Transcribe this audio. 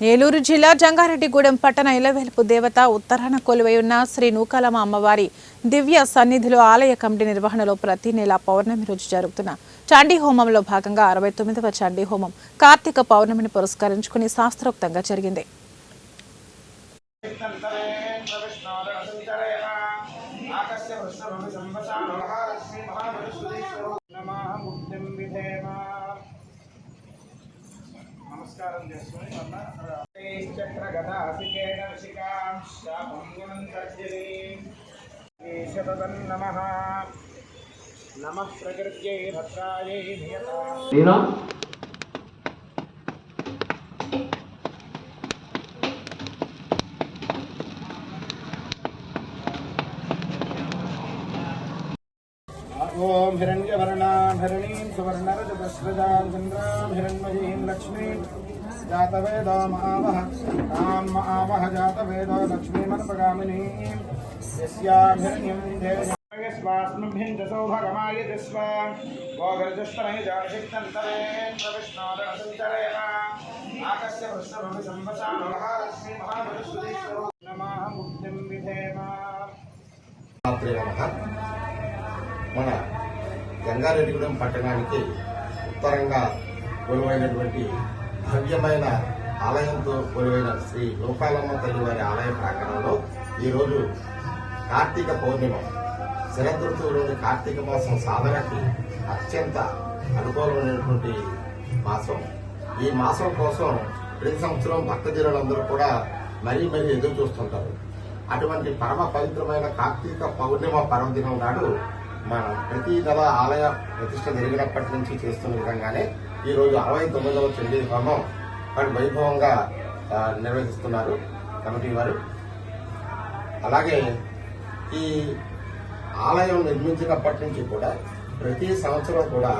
ఏలూరు జిల్లా జంగారెడ్డిగూడెం పట్టణ ఇలవేల్పు దేవత ఉత్తరాన కొలువై ఉన్న శ్రీ నూకాలమ్మ అమ్మవారి దివ్య సన్నిధిలో ఆలయ కమిటీ నిర్వహణలో ప్రతి నెల పౌర్ణమి రోజు జరుగుతున్న చండీ హోమంలో భాగంగా 69వ చండీ హోమం కార్తీక పౌర్ణమిని పురస్కరించుకుని శాస్త్రోక్తంగా జరిగింది. నమస్కారం చేసుకుని చక్ర గదాసికేన నమః నమః ప్రకృత్యై భద్రాయై నియతా ओम हिरण्यवर्णां हिरण्यं सुवर्णरजतस्रजां चन्द्रां हिरण्मयीं लक्ष्मीं जातवेदो महावः तां महावः जातवेदो लक्ष्मीमनुपगामिनीं यस्यां हिरण्यं देवः स्वास्मभ्यं च सौभगमाय जस्व गोगर्जस्तमय जातशिक्तन्तरेण प्रविष्णोदसञ्चरेण आकस्य वृषभं संवसानो महालक्ष्मी महाबलसुदेशो नमः मुक्तिं विधेम మన జంగారెడ్డిగూడెం పట్టణానికి ఉత్తరంగా కొలువైనటువంటి భవ్యమైన ఆలయంతో కొలువైన శ్రీ నూకాలమ్మ తల్లివారి ఆలయ ప్రాంగణంలో ఈరోజు కార్తీక పౌర్ణిమ శరదృతువులోని కార్తీక మాసం సాధనకి అత్యంత అనుకూలమైనటువంటి మాసం. ఈ మాసం కోసం ప్రతి సంవత్సరం భక్తజనులందరూ కూడా మరీ ఎదురు చూస్తుంటారు. అటువంటి పరమ పవిత్రమైన కార్తీక పౌర్ణిమ పర్వదినం నాడు మన ప్రతి నెల ఆలయ ప్రతిష్ట జరిగినప్పటి నుంచి చేస్తున్న విధంగానే ఈరోజు 69వ చండీ హోమం వారి వైభవంగా నిర్వహిస్తున్నారు కమిటీ వారు. అలాగే ఈ ఆలయం నిర్మించినప్పటి నుంచి కూడా ప్రతి సంవత్సరం కూడా